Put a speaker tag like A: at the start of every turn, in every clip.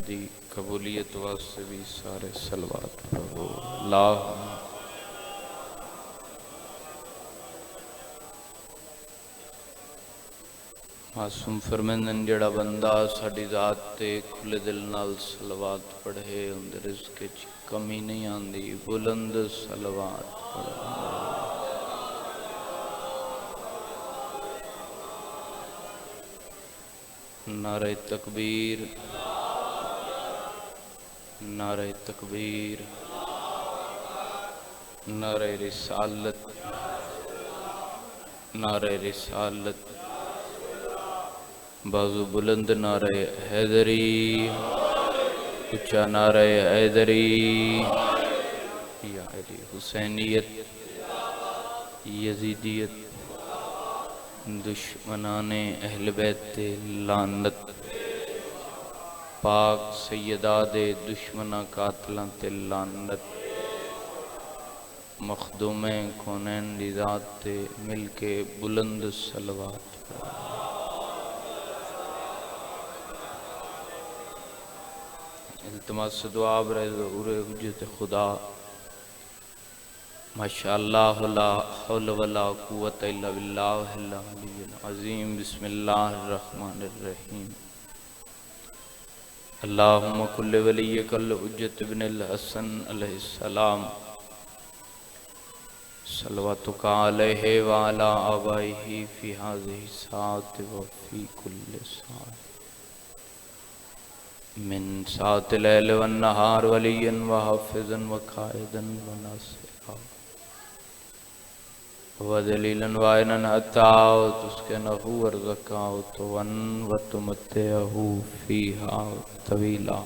A: दी कबूलियत वास्ते भी सारे सलवात पढ़ो। अल्लाह मासूम फरमांदन जड़ा बंदा साडी जात ते खुले दिल नाल सलवात पढ़े उंदे रिज़्क़ च कमी नहीं आंदी। बुलंद सलवात पढ़ो। नारे तकबीर, नारे तकबीर, नारे रिसालत, नारे रिसालत, बाजू बुलंद नारे हैदरी, ऊंचा नारे हैदरी, या अली हुसैनियत, यजीदियत, दुश्मनाने अहल बैत लानत, पाक सैयदा दे दुश्मना कातलां ते लानत, मखदूमे कौनैन दी ज़ात ते मिलके बुलंद सलवात। इल्तिमास दुआ बरे ज़हूर हुज्जत खुदा माशाअल्लाह ला हौल वला कुव्वत इल्ला बिल्लाहिल अलिय्यिल अज़ीम। बिस्मिल्लाहिर रहमानिर रहीम। अल्लाहुम्मा कुल्लि वलिय्यिकल हुज्जत इब्नुल हसन अलैहिस्सलाम सल्लवातुका अलैहि व अला आबाइही फी हाज़िहि साअति व फी कुल्लि साअत मिन साअतिल लैल वन नहार वलिय्यन व हाफ़िज़न व क़ाइदन व नासिरा व दलीलन व ऐनन हत्ता तुस्किनहु वर्ज़क़ाहु वन व तुमत्तिअहु फ़ीहा तवीला।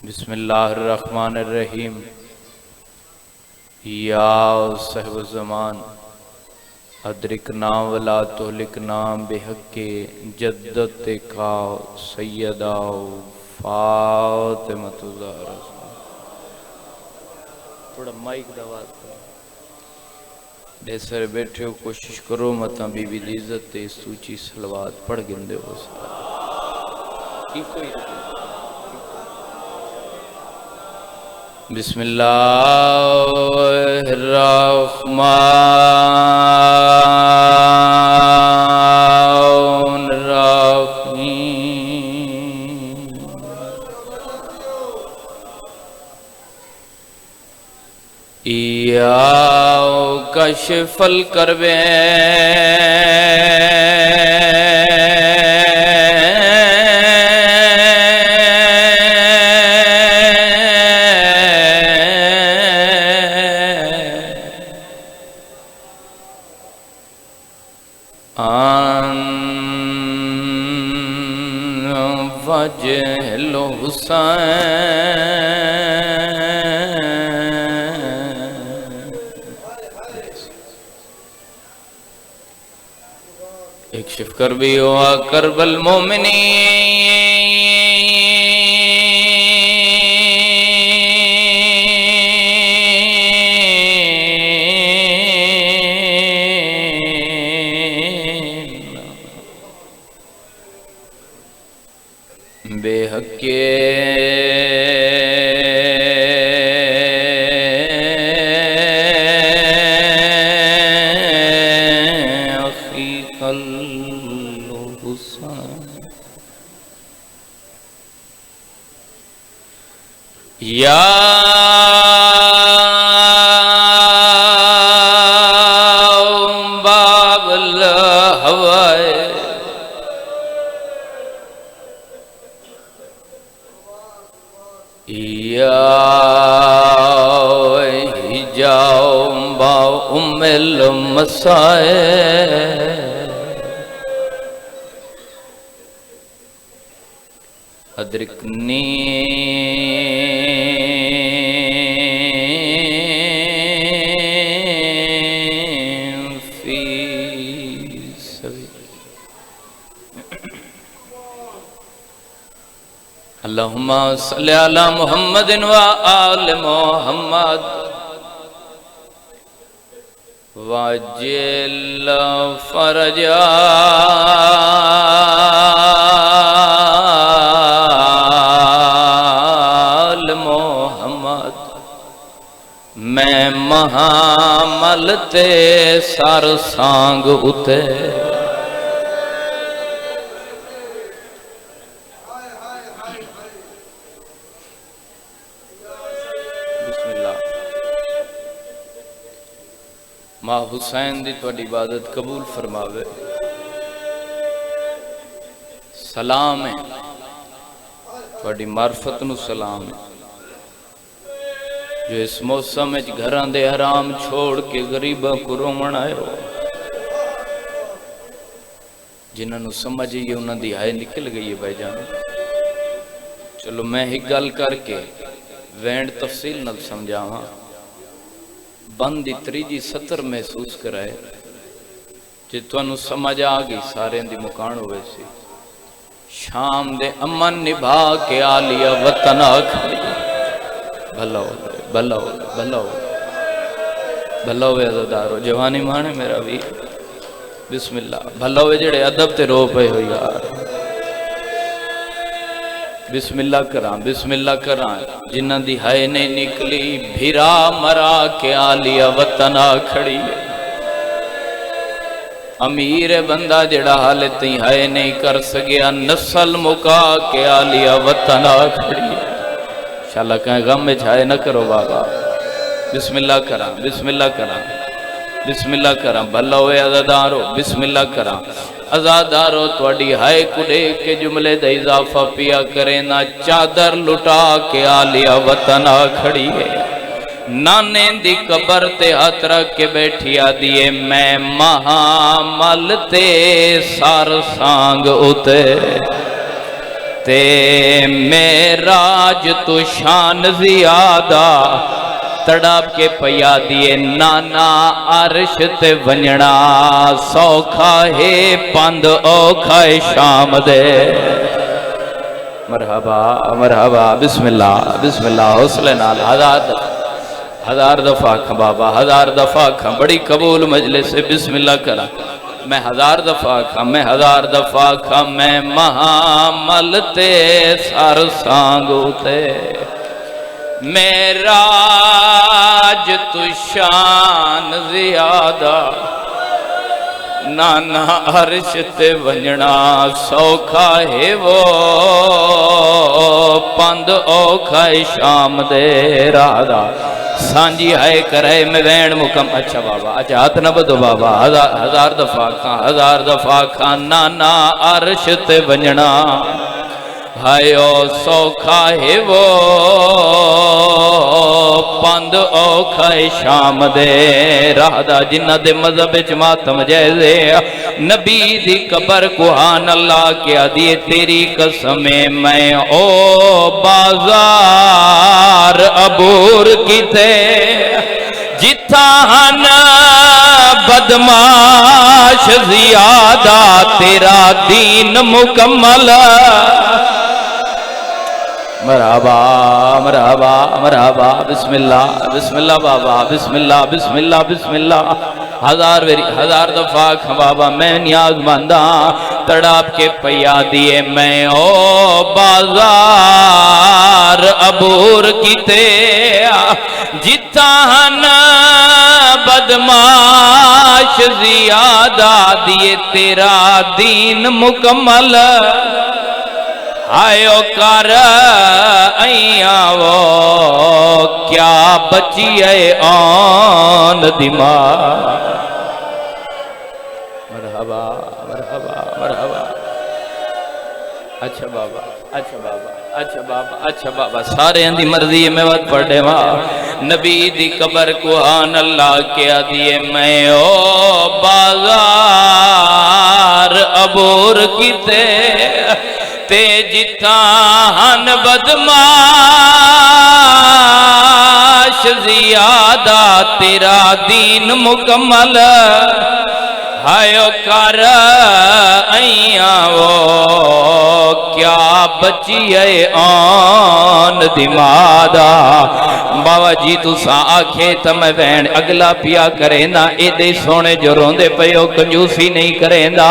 A: बिस्मिल्लाहिर रहमानिर रहीम। या साहिब ज़मान अदरिकना वला तुहलिकना बिहक़्क़ि जद्दतिका सय्यदा फ़ातिमतु ज़हरा। थोड़ा माइक दबात दे सर बैठे हो, कोशिश करो मता बीबी दी इज्जत ते सूची सलवात पढ़ गिंदे हो। बिस्मिल्लाहिर्रहमानिर्रहीम। या कशफल करबे वजह हुसैन। एक शिफकर भी हुआ करबल मोमिनी बेहक़्क़े अख़ीक़ल हुसैन। या बाबल हवाए या जाओ बा उम्मिल मसाए अदरिकनी फी सबील। अल्लाहुम्मा सल्लि अला मुहम्मदिन व आल मुहम्मद वअज्जिल फरजा महामल ते सर सांग उते। मां हुसैन दी तुहाडी इबादत कबूल फरमावे। सलाम है तुहाडी मार्फत नू सलाम है जो इस मौसम में घरां दे हराम छोड़ के गरीबां को रोवण आयो। जिन्हां नू समझ ही उन्हां दी हाय निकल गई है भाईजान। चलो मैं एक गल करके वैंड तफसील नाल समझावां। बंद त्रीजी सतर महसूस कराए जे तुहानू समझ आ गई सारे दी मुकान होवे सी। शाम दे अमन निभा के आलिया वतन आखड़ी। भला हो भला हो भला हो भला हो अज़ादारो जवानी माने मेरा भी बिस्मिल्लाह। भला हो जेड़े अदब ते रो पे हो यार। बिस्मिल्लाह करा जिन्हां दी हाय नहीं निकली भिरा मरा के आलिया वतन खड़ी। अमीर बंदा जड़ा हाले ती हाय नहीं कर सकिया नस्ल मुका के आलिया वतन खड़ी। शाला कहीं गम में छाए न करो बाबा। बिस्मिल्लाह करा बिस्मिल्लाह करा भला होए अज़ादारो बिस्मिल्लाह करा। अज़ादारो तुहाडी हाय कुड़े के जुमले दा इजाफा पिया करे ना। चादर लुटा के आलिया वतन खड़ी है। नाने दी कबर ते हाथ रख के बैठी आदिए मैं महामल ते सर सांग उते ते मेराज तू शान जियादा। तड़प के पया दिए नाना अर्श ते वंजना सौखा है पंद औखा है शाम दे। मरहबा मरहबा बिस्मिल्लाह बिस्मिल्लाह हौसले नाल हजार दफा खा बाबा हजार दफा खा। बड़ी कबूल मजलिस से बिस्मिल्लाह करा। मैं हजार दफा खा मैं महामल ते सर सांग उते मेराज तू शान जियादा। नाना अर्श ते वंजना सौखा है वो पंद औखा शाम दे राधा। सांझी हाय करे मैं वैन मुकम। अच्छा बाबा अच्छा हाथ न बदो बाबा। हजार दफा खा नाना अर्श ते वंजना हायो सौखा है वो पंद औखा शाम दे राधा। जिन्ना दे मजहब च मातम जैसे नबी दी कबर कुहान अल्लाह के आदि तेरी कसमे मैं ओ बाजार अबूर किते जिथा हन बदमाश जियादा तेरा दीन मुकम्मल। मरहबा मरहबा मरहबा बिस्मिल्लाह बिस्मिल्लाह बाबा बिस्मिल्लाह बिस्मिल्लाह बिस्मिल्लाह। हजार दफा खा बाबा मैं नियाज़मंदा। तड़प के पया दिए मैं ओ बाजार अबूर किते जिता हन बदमाश जियादा दिए तेरा दीन मुकम्मल। आयो कर वो क्या बची है आन दिमाग। मरहबा मरहबा मरहबा। अच्छा बाबा अच्छा बाबा अच्छा बाबा अच्छा बाबा। सारे दी मर्जी में वत पढ़े वाह नबी दी कबर को आन अल्लाह के आदिए मैं ओ बाजार अबूर किते ते जिथा हन बदमाश जियादा तेरा दीन मुकम्मल। हायो कर वो क्या बची है आन दिमादा बाबा जी तुसा आखे तो मैं वैन अगला पिया करेंदा एदे सोने जो रोंदे पयो कंजूसी नहीं करेंदा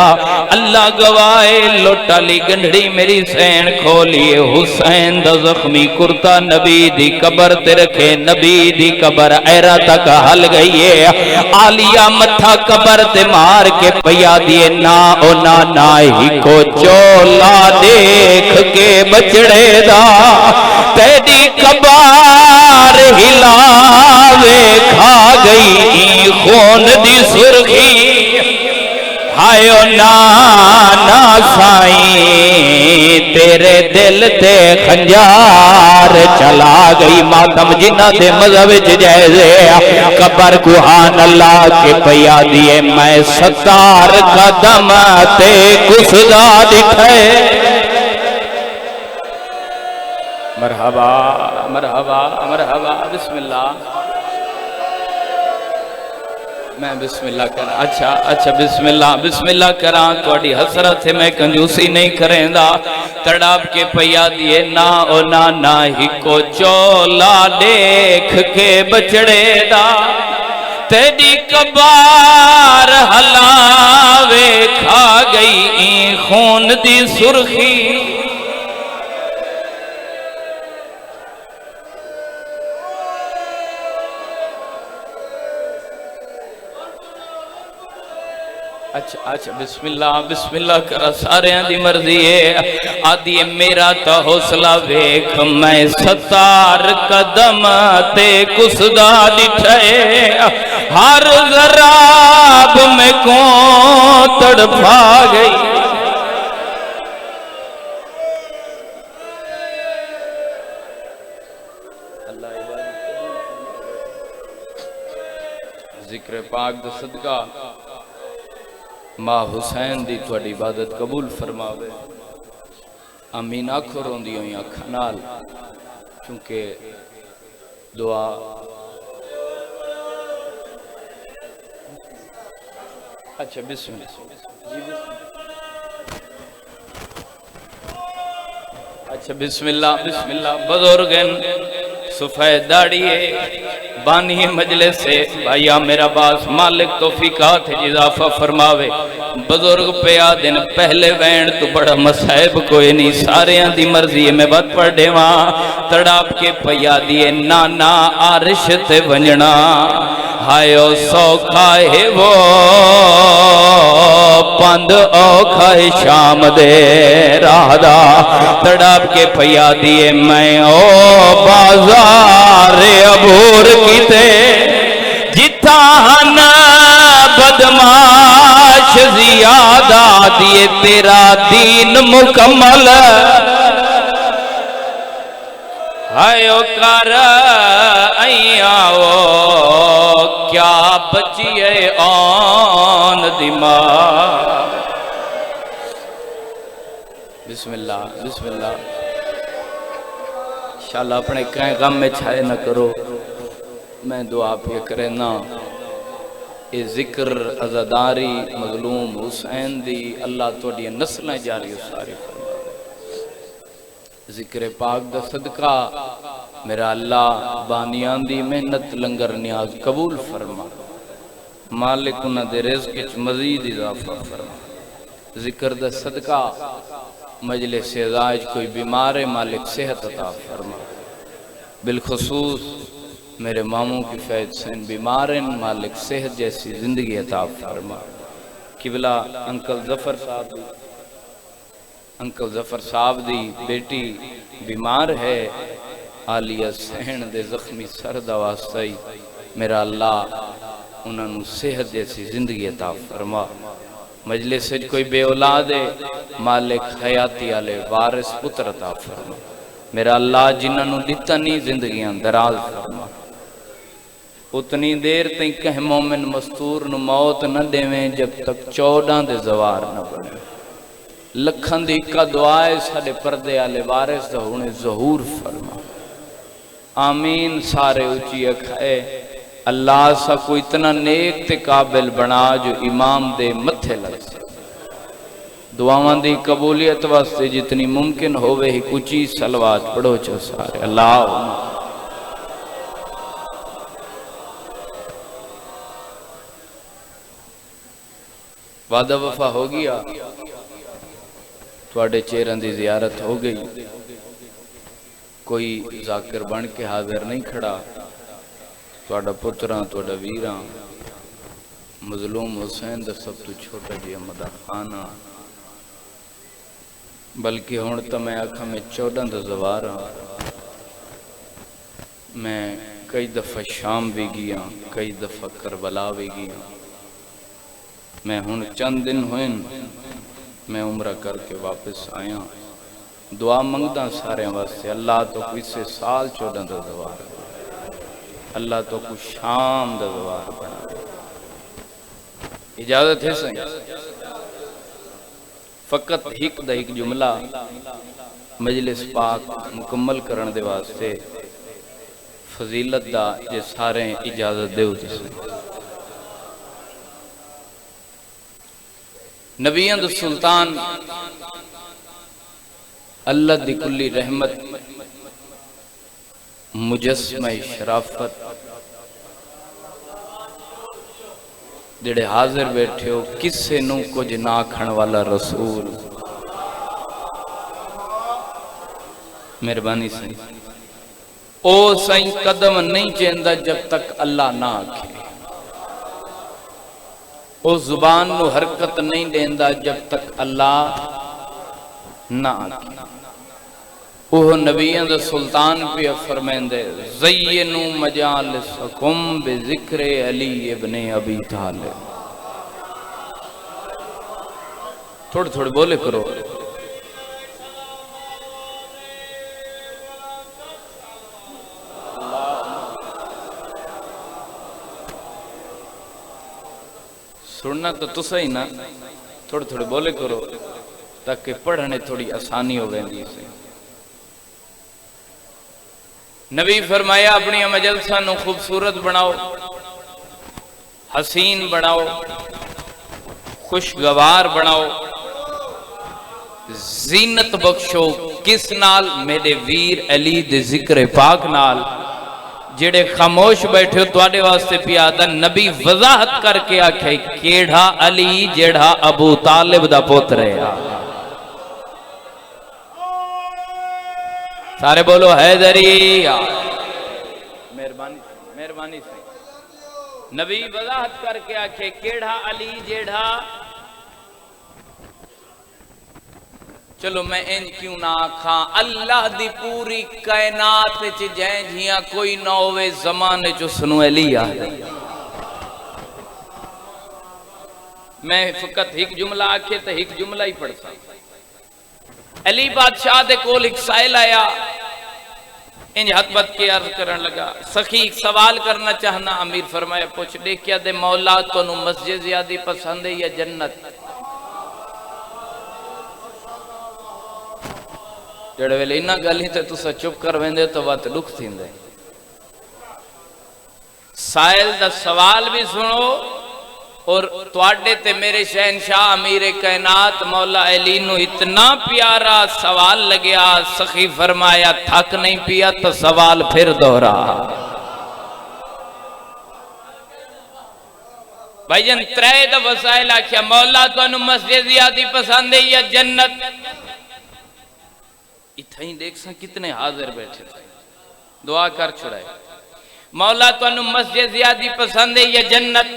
A: अल्लाह गवाए लोटाली गंढड़ी मेरी सैन खोलिए हुसैन दा जख्मी कुर्ता नबी दी कबर ते रखे नबी दी कबर ऐरा तक हल गई है आलिया मथा कबर ते मार के पिया दिए ना ओ ना ही को चोला देख के बचड़े दा तेरी कबार हिलावे खा गई खून दी सुर्खी हायो ना साईं तेरे दिल ते खंजार चला गई मातम जिन्ना दे मजहब च जैसे कबर कुहान अल्लाह के पिया दिए मैं 70 कदम ते कुसदा दिखे मरहबा मरहबा मरहबा बिस्मिल्लाह मैं बिस्मिल्लाह करा अच्छा बिस्मिल्लाह बिस्मिल्लाह करा थोड़ी हसरत है मैं कंजूसी नहीं करेंदा तड़ाप के पिया दिए ना ओ ना ही को चोला देख के बचड़े दा तेरी कबार हलावे खा गई खून दी सुर्खी अच्छा बिस्मिल्लाह बिस्मिल्लाह करा सारे दी मर्जी है आदि मेरा तो हौसला वेख मैं 70 कदम ते कुसदा दिठे हर जराब में को तड़फा गई जिक्र पाक दा सदका मां हुसैन दी तुहाडी इबादत कबूल फरमावे आमीन आखो रोंदी होई अखां नाल क्योंकि दुआ अच्छा अच्छा बिस्मिल्लाह बिस्मिल्लाह बुजुर्गन सफेद दाढ़ी बानी मजलिस से भाइया मेरा बास मालिक तौफीकात इजाफा फरमावे बुजुर्ग पिया दिन पहले वैन तो बड़ा मसाइब कोई नहीं सारे दी मर्जी मैं बद पढ़ देवा तड़ाप के पिया दिए नाना आरिश ते वंजना हायो सौखा है वो पंद औखा है शाम दे राहदा तड़ाप के पिया दिए मैं ओ बाजार अबूर किते जिथा न बदमाश जियादा दिए तेरा दीन मुकम्मल हायो कर आओ क्या बचिए आन दिमाग बिस्मिल्लाह बिस्मिल्लाह इंशाअल्लाह अपने कहीं गम में छाए न करो मैं दुआ पे करना ये जिक्र अज़ादारी मजलूम हुसैन दी अल्लाह तोड़ी नस्लें जारी सारी जिक्र पाक दा सदका मेरा अल्लाह बानियां दी मेहनत लंगर न्याज कबूल फरमा मालिक उन्हां दे रिज़्क़ विच मज़ीद इजाफा फरमा जिक्र दा सदका मजलिस अज़ाज कोई बीमार है मालिक सेहत अता फरमा बिलखुसूस मेरे मामू की फैज सैन बीमार हैं मालिक सेहत जैसी जिंदगी अता फरमा किबला अंकल जफर साहब दी बेटी बीमार है आलिया सहन दे जख्मी सर दा वास्ता ही मेरा अल्लाह उन्होंने सेहत जैसी जिंदगी अता फरमा मजलिस कोई बे औलाद है मालिक हयाती आले वारिस पुत्र अता फरमा मेरा अल्लाह जिन्होंने दिता नहीं जिंदगियां दराज फरमा उतनी देर तक कह मोमिन मस्तूर न मौत न देवें जब तक 14 दे जवार न बने लखन दी का दुआ है साडे पर्दे आले वारिस दा हुणे ज़हूर फरमा आमीन सारे ऊंची अखाए अल्लाह सा को इतना नेक ते काबिल बना जो इमाम दे मथे लग दुआवां दी कबूलियत वास्ते जितनी मुमकिन होवे ही कुछ सलवात पढ़ो चो सारे। अल्लाह वादा वफा हो गया, थोड़े चेहरों की जियारत हो गई, कोई जाकिर बन के हाजिर नहीं खड़ा, थोड़ा पुत्रा थोड़ा वीरा मजलूम हुसैन दा सब तो छोटा जी मदा खाना, बल्कि हुण तो मैं आखा मैं 14 दा जवार हाँ। मैं कई दफ़ा शाम भी गया, कई दफ़ा करबला भी गया। मैं हुण चंद दिन हुए मैं उम्र करके वापस आया। दुआ मंगदा सारे वास्ते, अल्लाह तो किसी साल 14 दा जवार, अल्लाह तो कुछ शाम दा जवार बना। इजाजत है सही। फकत हिक दा हिक जुमला मजलिस पाक मुकम्मल करने दे वास्ते फजीलत दा जे सारे इजाजत दे। नबियां दा सुल्तान अल्लाह दी कुल्ली रहमत मुजस्मा शराफत जेड़े हाजिर बैठे हो, किसे नू कुछ ना आखण वाला रसूल, मेहरबानी सही। ओ सही कदम नहीं चेंदा जब तक अल्लाह ना आखे, ओ जुबान नू हरकत नहीं देंदा जब तक अल्लाह ना आखे। ओह नबियां दा सुल्तान पे फरमांदे ज़य्यनु मजालिसकुम बिज़िक्र अली इब्न अबी तालिब। थोड़े थोड़े बोले करो। सुनना तो तुसा ही ना, थोड़े थोड़े बोले करो ताकि पढ़ने थोड़ी आसानी हो गई। नबी फरमाया अपनी मजलसा नू खूबसूरत बनाओ, हसीन बनाओ, खुशगवार बनाओ, जीनत बख्शो। किस नाल? मेरे वीर अली दे जिक्र पाक नाल। जेड़े खामोश बैठे हो तुहाडे वास्ते पियादा नबी वजाहत करके आखे केड़ा अली जेड़ा अबू तालिब दा पुत्र है। सारे बोलो हैदरी। मेहरबानी मेहरबानी से नबी वजाहत करके आखे केड़ा अली जेड़ा। चलो मैं इन क्यों ना आखा, अल्लाह दी पूरी कायनात च जै जियां कोई ना होवे जमाने च उसनू अली आखदे। मैं फकत एक जुमला आखे तो एक जुमला ही पढ़ता। अली बादशाह दे कोल एक साइल आया, इंज हथ बद के अर्ज करन लगा, सखी एक सवाल करना चाहना। अमीर फरमाया पूछ। देखिया दे मौला तोनू मस्जिद ज्यादा पसंद है या जन्नत? जेड़े वेले इन्ना गल ही ते तुसा चुप कर वेंदे तो वत दुख थींदे। साइल दा सवाल भी सुनो और तुहाडे ते मेरे शहनशाह अमीर कायनात मौला अली नू इतना प्यारा सवाल लग्या। सखी फरमाया थक नहीं पिया तो सवाल फिर दोहरा। भाईजान त्रै दफा साइल आख्या मौला तुहानू मस्जिद ज्यादा पसंद है या जन्नत? इत्थे ही देख सा कितने हाजिर बैठे थे, दुआ कर छुड़ाए। मौला तुहानू मस्जिद ज्यादा पसंद है या जन्नत?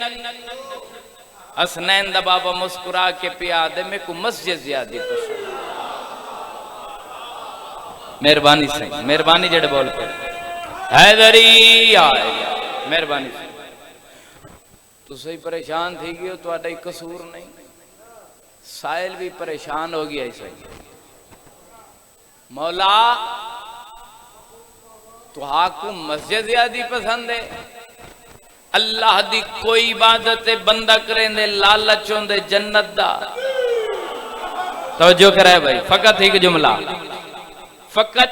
A: हसनैन दा बाबा मुस्कुरा के पिया दे मेरे को मस्जिद ज्यादा पसंद। मेहरबानी से मेहरबानी जेड़े बोल पे हैदरी आए मेहरबानी से। तो सही परेशान थी गयो, तो कसूर नहीं। साहिल भी परेशान हो गया। ऐसा मौला तो हाकू मस्जिद ज्यादा पसंद है? अल्लाह दी कोई इबादत बंदा करेंदे लालच होंदे जन्नत दा। तवज्जो करे भाई, फकत एक जुमला, फकत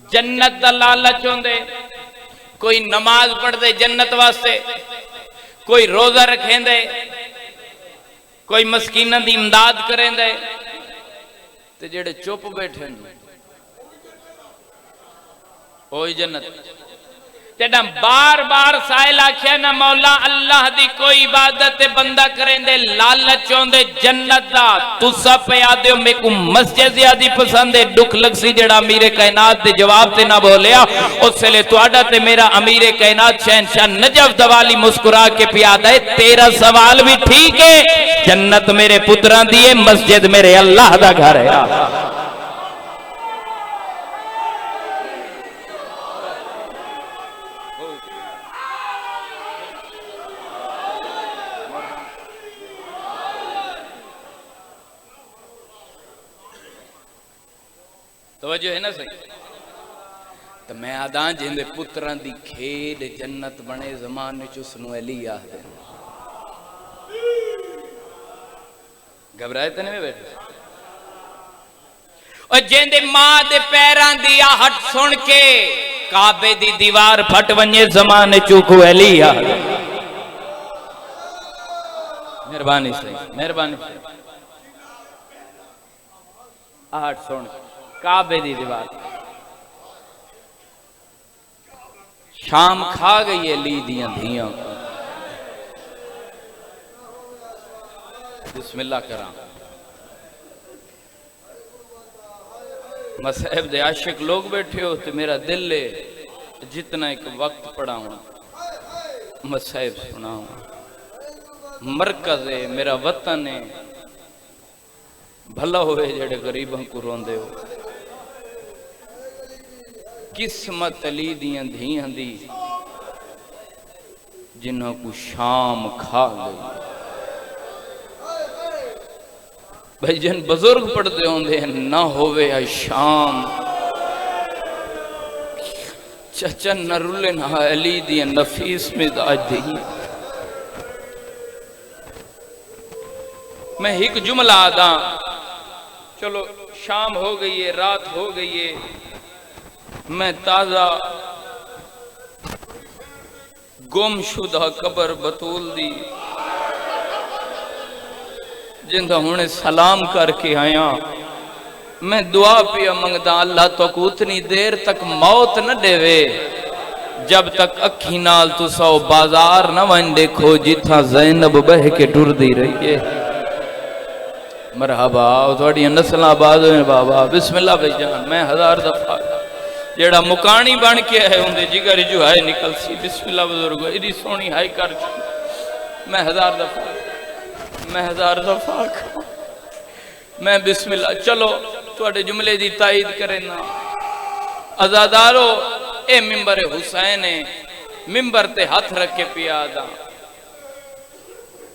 A: जन्नत दा लालच होंदे। कोई नमाज पढ़दे जन्नत वास्ते, कोई रोजा रखेंदे, कोई मस्कीना दी इमदाद करेंदा है ते जेड़े चुप बैठे ओही जन्नत। जड़ा बार बार साहिल आख्या ना मौला अल्लाह दी कोई इबादत बंदा करेंदे लालच होंदे जन्नत दा, तुसा पे आदे मेरे को मस्जिद ज्यादा पसंद है। दुख लगसी जेड़ा अमीर कायनात दे जवाब ते ना बोलिया, उस वेले तुहाडा ते मेरा अमीर कायनात शहनशाह नजफ दवाली मुस्कुरा के पियादा है, तेरा सवाल भी ठीक है, जन्नत मेरे पुत्रां दी है, मस्जिद मेरे अल्लाह दा घर है। तवज्जो है ना सही। तो मैं आदा जिंदे पुत्रां दी खेल जन्नत बने जमाने च उसनू अली आखदे। घबराए तो नहीं बैठे? और जिंदे मां दे पैरां दी आहट सुन के काबे दी दीवार फट वने जमाने च को अली आखदे। मेहरबानी सही, मेहरबानी सही। आहट सुन काबे दी दीवार शाम खा गई है ली दियां धियां। बिस्मिल्लाह करा। मसहब दे आशिक लोग बैठे हो तो मेरा दिल है जितना एक वक्त पढ़ाऊं मसहब सुनाऊं। मरकज है मेरा वतन है, भला होवे जेड़े गरीबों को रोंदे हो। किस्मत अली दियां धियां दी जिन्हों को शाम खा गई। भाई जन बुजुर्ग पढ़ते होंगे ना होवे या शाम, चचा न रुले ना अली दियां नफीस मिजाज दी। मैं एक जुमला आदा, चलो शाम हो गई है, रात हो गई है, मैं ताजा गुमशुदा कबर बतूल दी जिंदा हुणे सलाम करके आया। मैं दुआ पिया मंगदा अल्लाह तो उतनी देर तक मौत न देवे जब तक अखी नाल तुसा बाजार न वन देखो जिथा ज़ैनब बह के टुरदी रही है। मरहबा थोड़ी नस्ल आबाद होए बाबा। बिस्मिल्लाह भाईजान। मैं हजार दफा जेड़ा मुकानी बन के आए होंगे जिगर जो है निकल सी। बिस्मिल्लाह बुजुर्ग इतनी सोहनी हाई कर मैं हजार दफा मैं बिस्मिल्लाह। चलो थोड़े जुमले की तायद करे ना आजादारो, ए मिंबर हुसैन है, मिंबर ते हाथ रख के पिया दा।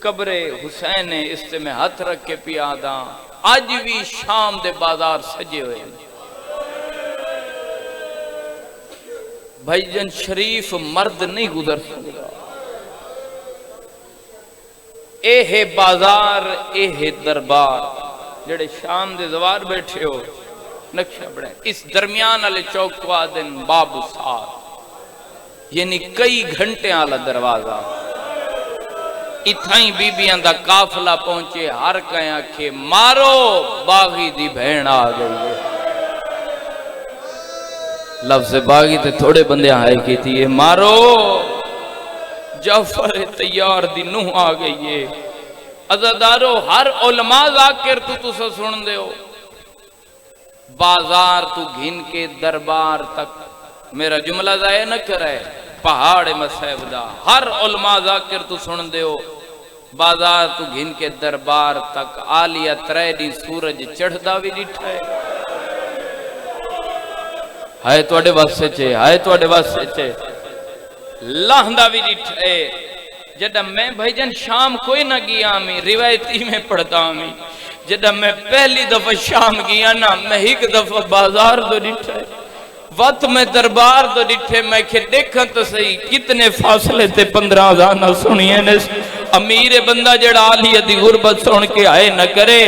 A: कब्रे हुसैन है, इस ते मैं हाथ रख के पिया दा। अज भी शाम दे बाजार सजे हुए भाईजन शरीफ मर्द नहीं गुजर सकता। ए है बाजार, ए है दरबार। जेड़े शाम दे जवार बैठे हो नक्शा बने इस दरमियान वाले चौक को आदन बाबू सार, यानी कई घंटे वाला दरवाजा। इथाई बीबियां दा काफला पहुंचे, हर कहीं आखे मारो बागी दी भेण आ गई है। लफ्ज बागी ते थोड़े बंदे हाय की थी, मारो जाफर तैयार दी नूह आ गई है। अज़ादारो हर उलमा ज़ाकिर तुसा सुन दे हो। बाजार तू घिन के दरबार तक, मेरा जुमला जाए न करे, पहाड़ मसहब दा हर उलमा ज़ाकिर तू सुन दे हो। बाजार तू घिन के दरबार तक आलिया त्रै सूरज चढ़दा भी डिठा है तुहाडे वास्ते चे, हाय तुहाडे वास्ते चे लाहंदा भी डिठा है। जदा मैं भाईजान शाम कोई ना गया मैं रिवायती में पढ़ता मैं, जदा मैं पहली दफा शाम गया ना मैं एक दफा बाजार तो डिठा है, वत मैं दरबार तो डिठे। मैं के देखा तो सही कितने फासले ते 15 गाना सुनिए ने। अमीर बंदा जड़ा आलिया दी गुरबत सुन के आए न करे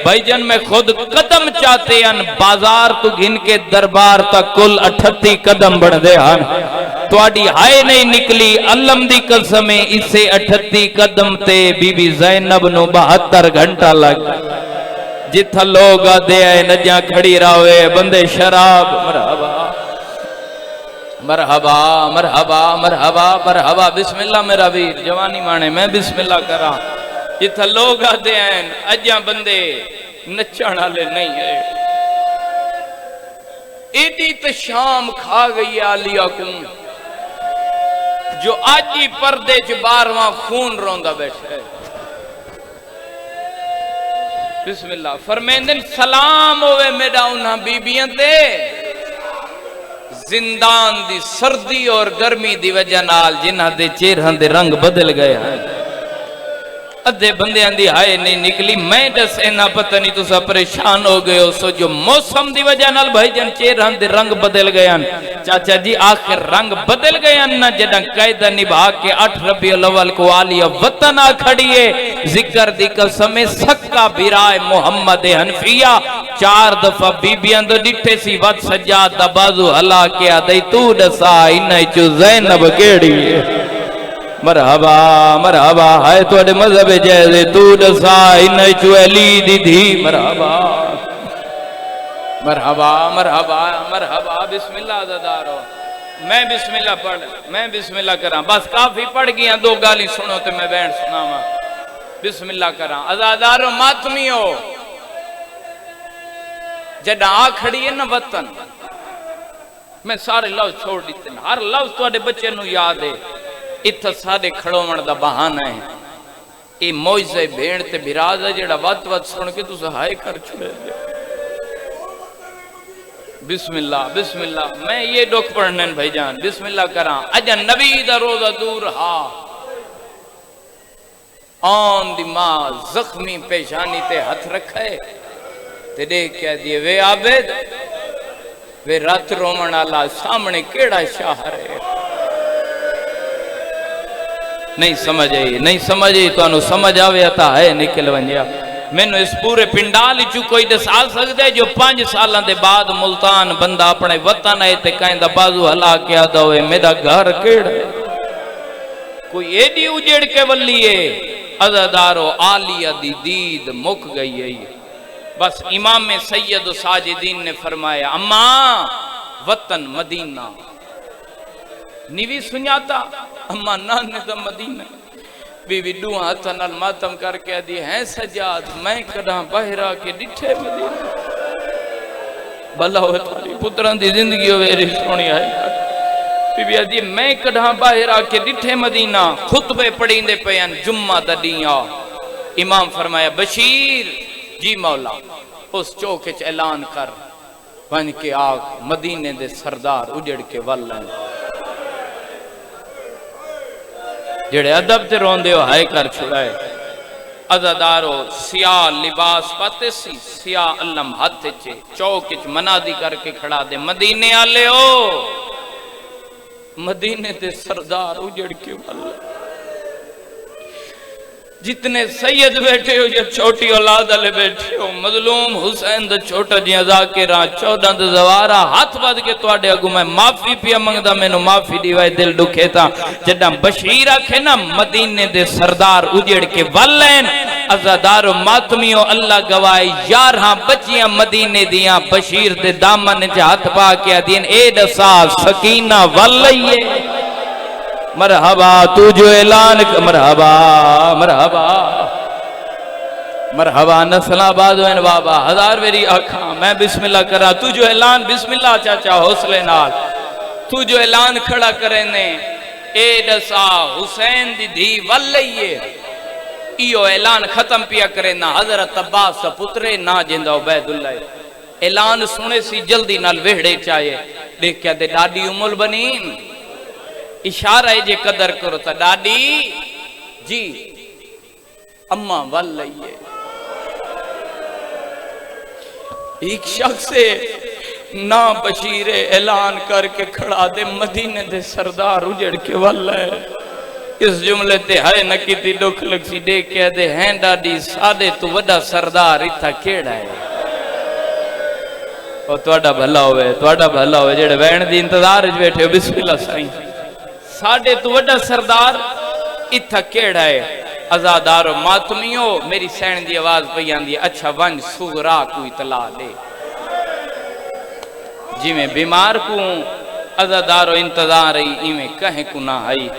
A: भाईजान। मैं खुद कदम चाहते हैं बाजार तो गिन के दरबार तक कुल 38 कदम बढ़ दे हैं। ਤੁਹਾਡੀ ਹਾਏ नहीं निकली अलम दी कसम इसे 38 कदम ते बीबी ज़ैनब नु 72 घंटा लग जिथा लोग आदे आए नजा खड़ी रावे बंदे शराब मरहबा मरहबा मरहबा मरहबा मरहबा बिस्मिल्लाह मेरा वीर जवानी माने मैं बिस्मिल्लाह करा जिथा लोग आदे आए अजा बंदे नचण वाले नहीं है एडी तो शाम खा गई आलिया को जो आज ही पर्दे च 12वां खून रोंदा बैठा है बिस्मिल्लाह फरमेंदे सलाम होवे मेरा उन्हां बीबियां ते जिंदान दी सर्दी और गर्मी दी वजह नाल जिन्हां दे चेहरां दे रंग बदल गए हैं अद्धे बंदियां दी हाय नहीं निकली मैं दस इना पता नहीं तुसा परेशान हो गए हो सो जो मौसम दी वजह नाल भाईजान चेहरा दे रंग बदल गए चाचा जी आखिर रंग बदल गए ना जदा कायदा निभा के 8 रबीउल अव्वल को आलिया वतन आ खड़िए जिक्र दी कसम सक्का बिराए मोहम्मद हनफिया 4 दफा बीबियां दो डिठे सी वत सज्जाद दा बाजू हला के आदई तू दसा इना चो ज़ैनब केड़ी है मरहबा मरहबा हाय तोड़े मजहब जैसे तू दसा इन चो अली दी धी मरहबा मरहबा मरहबा मरहबा बिस्मिल्लाह अज़ादारो मैं बिस्मिल्लाह करा बस काफी पढ़ गया दो गाली सुनो तो मैं बैठ सुनावा बिस्मिल्लाह करा अज़ादारो मातमियो जड़ा आ खड़ी है ना वतन मैं सारे लफ्ज छोड़ दिते हर लफ्ज तोड़े बच्चे नु याद है इत्थे सारे खड़ोवण दा बहाना है ये मौजे भेड़ ते बिराज है जेड़ा वत वत सुन के तुस हाय कर छुड़े बिस्मिल्लाह बिस्मिल्लाह मैं ये दुख पढ़ने भाईजान बिस्मिल्लाह करा अजा नबी दा रोजा दूर हा आन दी मां जख्मी पेशानी ते हाथ रखे ते देख कह दिए वे आबिद वे रात रोवण वाला सामने केड़ा शहर है नहीं समझ आई तो समझ आवे आता है निकल वंजिया मैनू इस पूरे पिंडाल चू कोई दसा सकता है जो 5 साल के बाद मुल्तान बंदा अपने वतन आए ते कहंदा बाजू हला के आदा होए मेरा घर केड़ा कोई एडी उजेड़ के वली है अज़ादारो आलिया दी दीद मुक गई है बस इमाम सैयद साजिदीन ने फरमाया अम्मा वतन मदीना निवी सुनाता अम्मा नाने दा मदीना बीबी दुआ हाथ नाल मातम करके दी है सजाद मैं कदा बहरा के डिठे मदीना भला हो तारी पुत्रां दी जिंदगी होवे सोनी है बीबी आदि मैं कदा बहरा के डिठे मदीना खुतबे पढ़ींदे पयन जुम्मा दा दिया इमाम फरमाया बशीर जी मौला उस चौक च ऐलान कर बन के आग मदीने दे सरदार उजड़ के वल जेड़े अदब ते रोंदे हो हाय कर छुड़ाए अज़ादारो सियाह लिबास पाते सी सियाह अलम हाथ च चौक च मनादी करके खड़ा दे मदीने आले हो मदीने ते सरदार उजड़ के वल जितने सैयद बैठे हो या छोटी औलाद वाले बैठे हो मजलूम हुसैन दा छोटा जिहा ज़ाकिरा 14 दा जवारा हाथ बद के तुहाडे अगू मैं माफी पिया मंगदा मैनू माफी दीवाए दिल दुखे ता जदा बशीर आखे ना मदीने दे सरदार उजड़ के वलन अज़ादारो मातमियो अल्लाह गवाए 11 बच्चियां मदीने दियां बशीर दे दामन च हाथ पा के आदीन ए दसा सकीना वलइए मरहबा तू जो ऐलान मरहबा मरहबा मरहबा नस्लाबाद वेन बाबा 1000 वेरी आखा मैं बिस्मिल्लाह करा तू जो ऐलान बिस्मिल्लाह चाचा हौसले नाल तू जो ऐलान खड़ा करे ने ए दसा हुसैन दी धी वलइए इयो ऐलान खत्म पिया करे ना हजरत अब्बास पुत्रे ना जिंदा उबैदुल्लाह ऐलान सुने सी जल्दी नाल वेहड़े चाहे देखया दे दादी उमुल बनीन इशारा है जे कदर करो तो दादी जी अम्मा वल लइए एक शख्स ना बशीर ऐलान करके खड़ा दे मदीने दे सरदार उजड़ के वल है इस जुमले ते है न किती दुख लग सी देख के दे हैं दादी सादे तो वड्डा सरदार इथा केड़ा है और ਤੁਹਾਡਾ ਭਲਾ ਹੋਵੇ जेड़े वैन दी इंतजार च बैठे हो बिस्मिल्लाह साईं साढ़े तो वड्डा सरदार इत्था केड़ा है। आजादारो मातमियो मेरी सैन दी आवाज पई आंदी है, अच्छा वन सुगरा को इतला दे। जिमें बीमार को आजादारो इंतजार रही इवें कहे को ना आई।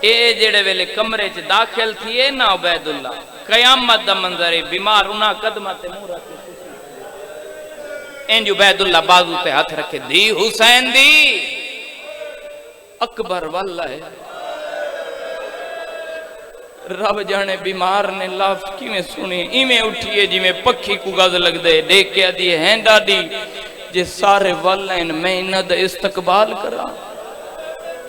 A: ए जेड़े वेले कमरे च दाखिल थी ना उबैदुल्ला, कयामत दा मंजर है। बीमार उना कदमा ते मुंह रख इंज उबैदुल्ला बाजू ते हाथ रखे, दी हुसैन दी अकबर वाला है। रब जाने बीमार ने लाफ किवें सुनी, इवें उठिए जिवें पक्षी को गज लगदे। देख के आदि है डाडी जे सारे वाले मैं इन्हां दा इस्तकबाल करा।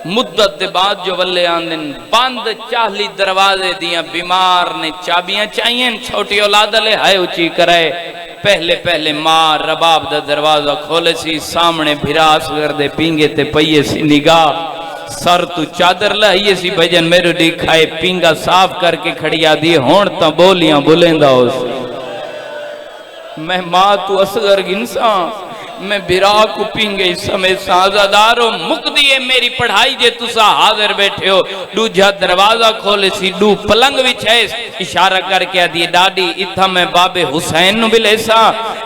A: मुद्दत दे बाद जो वल्ले आंदे बंद 40 दरवाजे दियां बीमार ने चाबियां चाहिए। छोटी औलाद ले हाय उची करे। पहले पहले मां रबाब दा दरवाजा खोले सी, सामने भिरास करदे पींगे ते पईए सी निगाह। सर तू चादर लाइए सी भजन मेरे दिखाए, पींगा साफ करके खड़िया दी होण तां बोलियां बुलेंदा हो। मैं मां तू असगर गिनसा, मैं बिरा को पींगे समय साजादारो मुक दिए मेरी पढ़ाई जे तुसा हाजिर बैठे हो। दूजा दरवाजा खोले सी, दू पलंग विच है, इशारा करके आदि डाडी इथा मैं बाबे हुसैन नु बिलेसा।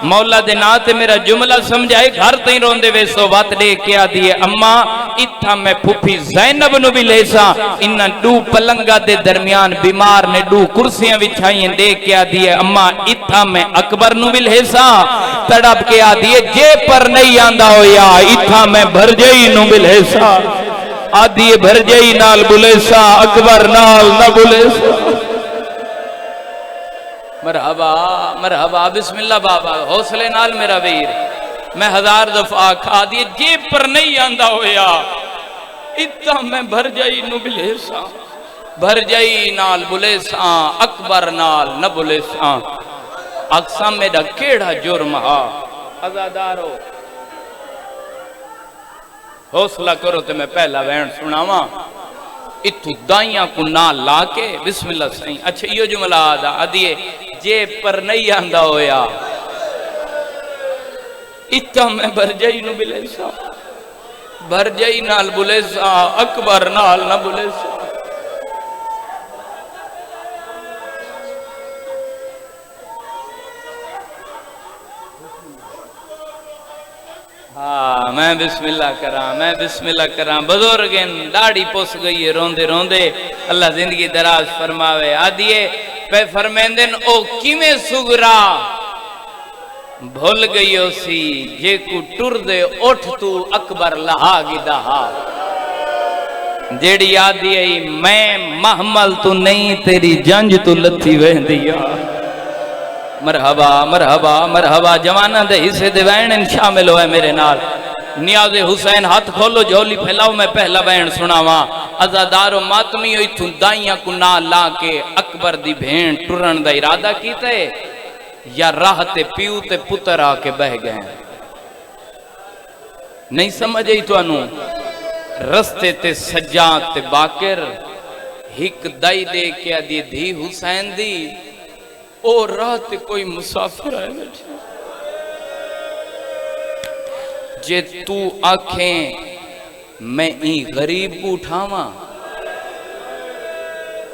A: मौला दे ना ते मेरा जुमला समझाए, घर तई रोंदे वेसो वत दे के आदि अम्मा इथा मैं फुफी ज़ैनब नु बिलेसा। इन्ना दू पलंगा दे दरमियान बीमार ने दू कुर्सियां बिछाई दे के आदि अम्मा इथा मैं अकबर नु बिलेसा। तड़प के आदि जे पर नहीं आंदा हो या इथा मैं भरजई नु बिलेसा। आदि भरजई नाल बुलेसा, अकबर नाल न बुलेसा। मरहबा मरहबा बिस्मिल्लाह बाबा, हौसले नाल मेरा वीर। मैं 1000 दफा खा दिए जे पर नहीं आंदा होया इता मैं भरजई नु बिलेसा। भरजई नाल बुलेसा, अकबर नाल न बुलेसा। अक्सा मेरा केड़ा जुर्म हा। आजादारो हौसला करो तो मैं पहला वैन सुनावा। इतू दाइयां को ना ला के बिस्मिल्लाह सही। अच्छा यो जुमला आदा आदिए जे पर नहीं आंदा होया इता मैं भरजई नु बिलेसा। भरजई नाल बुलेसा, अकबर नाल न बुलेसा। हाँ मैं बिस्मिल्लाह करा, मैं बिस्मिल्लाह करा। बुजुर्गन दाढ़ी पुस गई है रोंदे रोंदे, अल्लाह जिंदगी दराज फरमावे। आदिए पे फरमेंदन ओ किवें सुगरा भूल गई हो सी, जे को टुर दे उठ तू अकबर लहा गिदहा। जेड़ी आदि आई मैं महमल तू नहीं तेरी जंज तू लथी वहदिया। मरहबा मरहबा मरहबा। जवाना दे हिस्से दे वैन शामिल होए मेरे नाल। नियाज़े हुसैन हाथ खोलो झोली फैलाओ, मैं पहला वैन सुनावा। आजादारो मातमी इथू दाइयां को ना ला के अकबर दी भेण टुरन दा इरादा कीता है या राह ते प्यू ते पुत्र आके बह गए। नहीं समझ आई तुहानू। रस्ते ते सज्जाद ते बाकिर हिक दाई दे के आदि धी हुसैन दी ओ रात कोई मुसाफिर आए बैठे। जे तू आखें मैं ई गरीब को उठावा।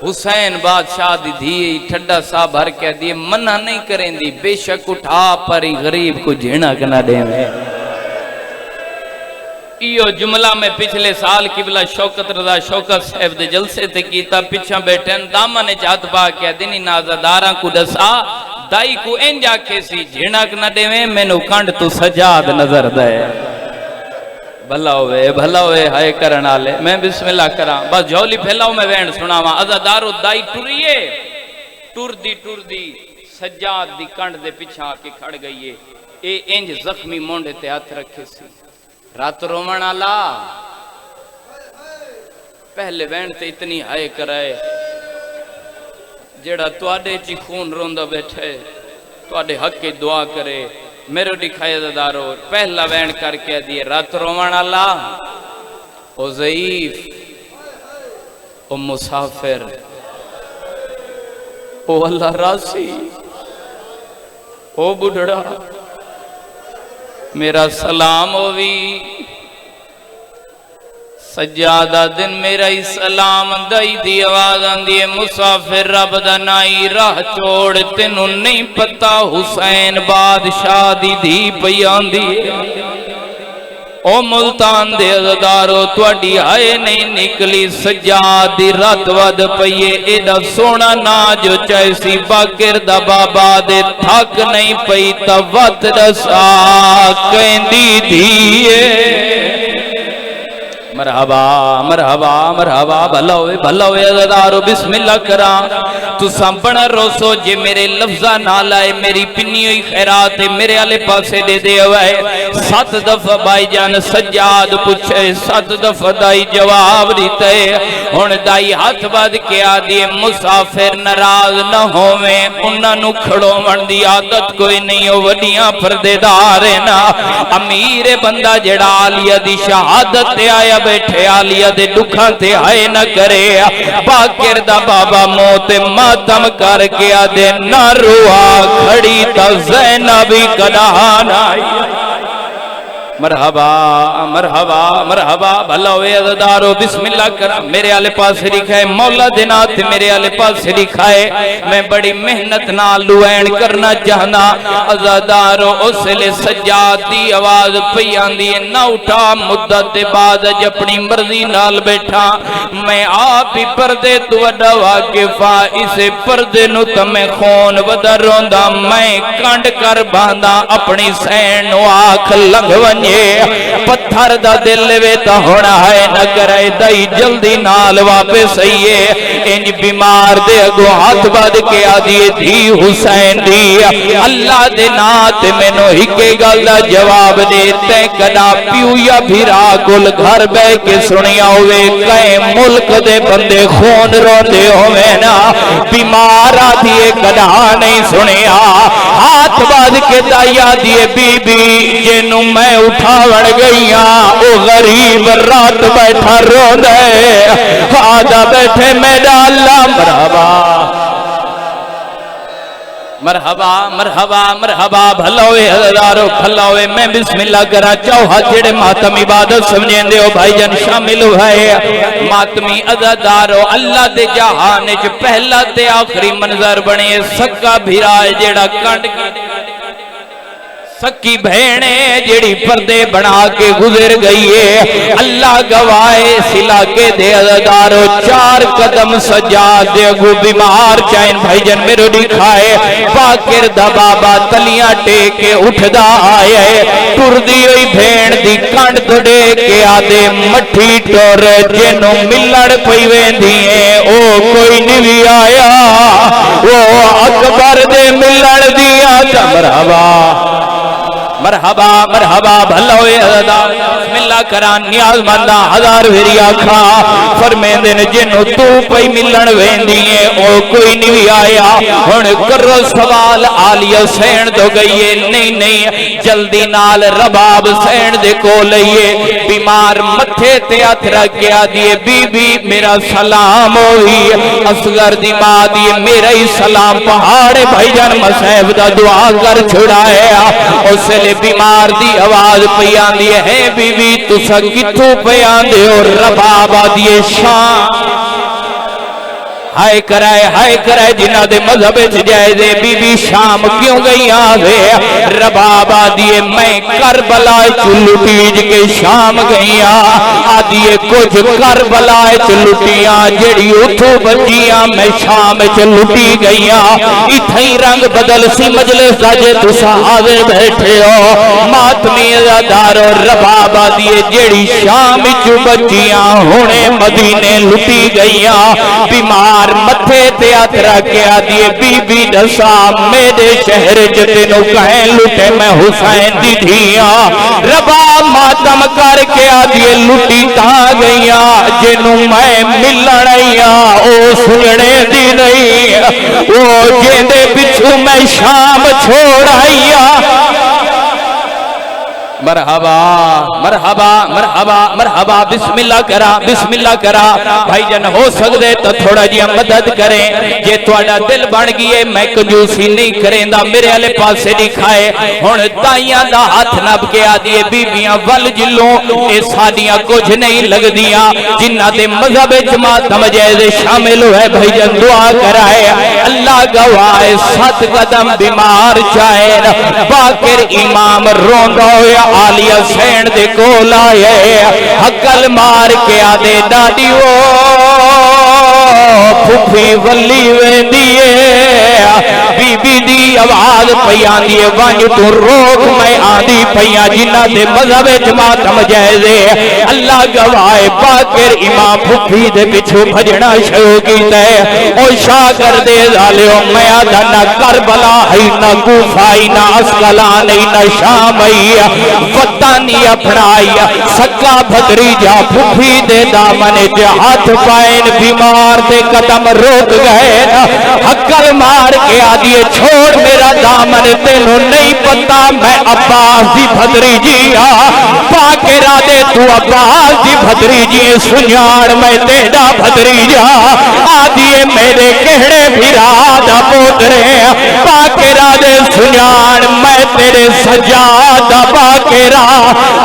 A: हुसैन बादशाह दी धी ठड्डा सा भर के दिए मना नहीं करेंदी, बेशक उठा पर गरीब को झेना कना देवे। इयो जुमला में पिछले साल किबला शौकत रजा शौकत साहब दे जलसे ते कीता। पिछा बैठे दामन ने हाथ पा के दिनी नाजादारा को दसा दाई को इंज आखे सी झिणक न देवे मैनू कंड तू सजाद नजर दे। भला होवे हाय करन वाले। मैं बिस्मिल्लाह करा बस झोली फैलाओ मैं वैन सुनावा। आजादारो दाई टुरिए टुरदी सजाद दी कंड दे पिछा आके खड़ गई है। ए इंज जख्मी मोंढे ते हाथ रखे सी। रात रोवण आला पहले वैन ते इतनी हाय कराए जेड़ा तुआडे ची खून रोंदा बैठे तुआडे हक की दुआ करे। मेरो दिखाए दादारो पहला वैन करके दिए रात रोवण आला ओ ज़ईफ ओ मुसाफिर ओ अल्लाह रासी ओ बुढ़ड़ा मेरा सलाम होवी। सज्जादा दिन मेरा ही सलाम दई दी आवाज आंदी है मुसाफिर रब दा नाई राह छोड़ तेनू नहीं पता हुसैन बादशाह दी धी पई आंदी है ओ मुल्तान दे अज़दारो तुहाडी हाय नहीं निकली सज्जाद दी रात वद पईए एदा सोना ना जो चैसी बाकिर दा बाबा दे थक नहीं पई ता वत दसा कहंदी धीए मरहबा मरहबा मरहबा भला होए अज़दारो बिस्मिल्लाह करा तुसा बना रोसो जे मेरे लफ्जा नाल आए मेरी पिन्नी हुई खैरात है मेरे आले पासे दे दे आए 7 दफा भाईजान सज्जाद पूछे 7 दफा दाई जवाब दिते हुण दाई हाथ बद के आदि मुसाफिर नाराज न होवे उन्हां नु खड़ोवण दी आदत कोई नहीं ओ वडियां पर्देदार है ना अमीर बंदा जेड़ा आलिया दी शहादत ते आया बैठे आलिया दे दुखां ते आए न करे बाकिर दा बाबा मौत मातम करके आदे न रुआ खड़ी ता ज़ैनबी कदान आई मरहबा मरहबा मरहबा भला होए अज़दारो बिस्मिल्लाह करा मेरे आले पास लिखा है मौला दिनात मेरे आले पास लिखा है मैं बड़ी मेहनत नाल लुएण करना चाहना अज़दारो उसले सज्जाद दी आवाज पई आंदी है ना उठा मुद्दत दे बाद अज अपनी मर्जी नाल बैठा मैं आप ही पर्दे तो वड्डा वाकिफा इसे पर्दे नु तमे खून वदा रोंदा मैं कंड कर बांधा अपनी सैन नु आख लंघ वंजे पत्थर दा दिल वे ता होना है न करे दई जल्दी नाल वापस आइए इंज बीमार दे अगो हाथ बद के आदि धी हुसैन दी अल्लाह दे नात मैनू हिके गल दा जवाब दे ते कदा पियो या फिरा कोल घर बह के सुनिया होवे कई मुल्क दे बंदे खून रोंदे होवे ना बीमार आदि कदा नहीं सुनिया हाथ बद के दाइया दी बीबी जेनू मैं उठावण गईया ओ गरीब रात बैठा रो दे आदा बैठे मेरा अल्लाह मरहबा मरहबा मरहबा मरहबा भला होए हज़ारों भला होए मैं बिस्मिल्लाह करा चौहा जेड़े मातम इबादत समझेंदे हो भाईजान शामिल हुए मातमी अज़ादारो अल्लाह दे जहान च पहला ते आखिरी मंजर बने सक्का भिरा जेड़ा कंड सकी भेणे जेड़ी पर्दे बना के गुजर गई है अल्लाह गवाए सिलाके दे अज़दारो 4 कदम सज्जाद दे अगू बीमार चैन भाईजन मेरो दिखाए बाकिर दा बाबा तलियां टेक के उठदा आए टुरदी हुई भेण दी कंड तोड़े के आदे मठी टोर जेनू मिलण पई वेंदी है ओ कोई नहीं आया वो अकबर दे मिलण दी मरहबा मरहबा मरहबा भला होए बिस्मिल्लाह करा नियाज़मंदा हजार वेरी आखा फरमेंदे ने जिन्नू तू पई मिलन वेंदी है ओ कोई नहीं आया हुण करो सवाल आलिया सैन तो गई है नहीं नहीं जल्दी नाल रबाब सैन दे कोल आइए बीमार मथे ते हथ रख के आदी बीबी मेरा सलाम होई असगर दी मां दी मेरा ही सलाम पहाड़ भाईजान मसैब दा दुआ कर छुड़ाया उसले बीमार दी आवाज पई आंदी है बीबी तुसा किथों पे आंदे हो रबाब आदी शाम हाय कराए जिन्हां दे मजहब च जायज़े बीबी शाम क्यों गई आवे रबाब आदिए मैं करबला च लुटीज के शाम गई आदिए कुछ करबला च लुटियां जेड़ी उथों बचियां मैं शाम च लुटी गई इथे ही रंग बदल सी मजलिस दा जे तुसा हाज़िर बैठे हो मातमी अज़ादारो रबाब आदिए जेड़ी शाम च बचियां हुणे मदीने लुटी गई बीमार मथे ते हथ रख के आदि बीबी दसा मेरे शहर च तेनू कहे लुटे मैं हुसैन दी धिया रबाब मातम करके आदि लुटी ता गई जिनू मैं मिलन आईया ओ सुनने दी नहीं वो जेंदे पिछू मैं शाम छोड़ आईया मरहबा मरहबा मरहबा मरहबा बिस्मिल्लाह करा भाईजान हो सकते तो थोड़ा जी मदद करें जे थोड़ा दिल बन गई है मैं कंजूसी नहीं करेंदा मेरे वाले पासे नहीं खाए हुण ताइयां दा हाथ नब के आदि बीबियां वल जिलों ये साडियां कुछ नहीं लगदियां जिन्हां दे मजहब जमात मजैद शामिल है भाईजान दुआ कराए अल्लाह गवाए 7 कदम बीमार चाहे बाकिर इमाम रोंदा होया आलिया सैन दे कोल आए हकल मार के आदे दादी ओ फुफी वली वेंदी बीबी दी आवाज पई आंदी है वंज तू रोक मैं आंदी पईया जिन्हां दे मजहब जमात मजैज़े अल्लाह गवाए बाकिर इमाम फुफी दे पिछू भजना शुरू कीता है ओ शाह कर दे जालियो मैं आदा ना करबला है ना कूफा है ना अस्कलान है ना शाम है वतनी अपनाई सक्का भतरीजा फुफी दे दामन च हाथ पाएन बीमार दे कदम रोक गए हकल मार के आदि छोड़ मेरा दामन तेनों नहीं पता मैं अब्बास दी भतरीजी पाके राधे तू अब्बास दी भतरीजी सुनान मैं तेरा भतरीजा आदि मेरे केड़े भिरा दा पोतरे पाके राधे सुनान मैं तेरे सजाद बाकेरा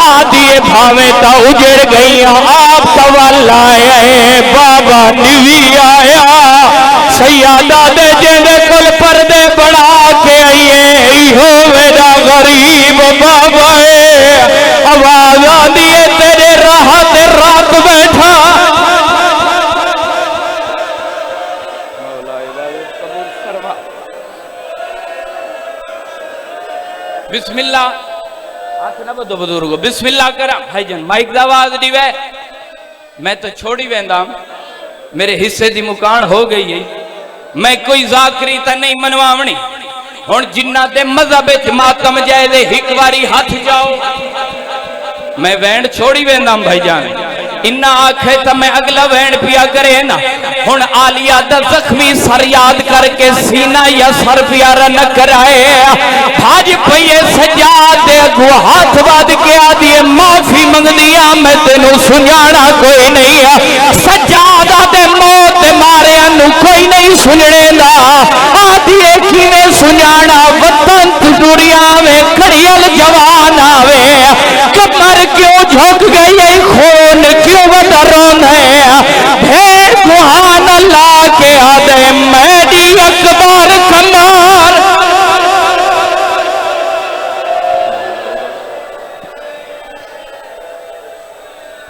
A: आदि भावे ता उजड़ गई आप सवाल आए बाबा निवी आया सैयादा दे जेंदे कुल पर्दे बना के आइए हो मेरा गरीब बाबा आवाज आंदी है तेरे राह ते रात बैठा बिस्मिल्लाह हाथ ना बदो बुजुर्ग बिस्मिल्लाह करा भाईजान माइक दा आवाज दीवे मैं तो छोड़ी वेंदा मेरे हिस्से दी मुकान हो गई है मैं कोई जाकरी ता नहीं मनवावनी हुण जिन्ना दे मजहब च मातम जाए एक बारी हाथ जाओ मैं वैंड छोड़ी वेंदा भाईजान इन्ना आखे तो मैं अगला वैंड पिया करे ना हुण आलिया दा जख्मी सर याद करके सीना या सर प्यारा न कराए भाज पईए सजाद दे अगू हाथ वाद के आदि माफी मंगदिया मैं तेनू सुनाना कोई नहीं सजादा दे मौत मारे अनु कोई नहीं सुननेदा आदि किवें सुनाना वतन टुरिया में खड़ियल जवान आवे कमर क्यों झुक गई खून क्यों वदरों है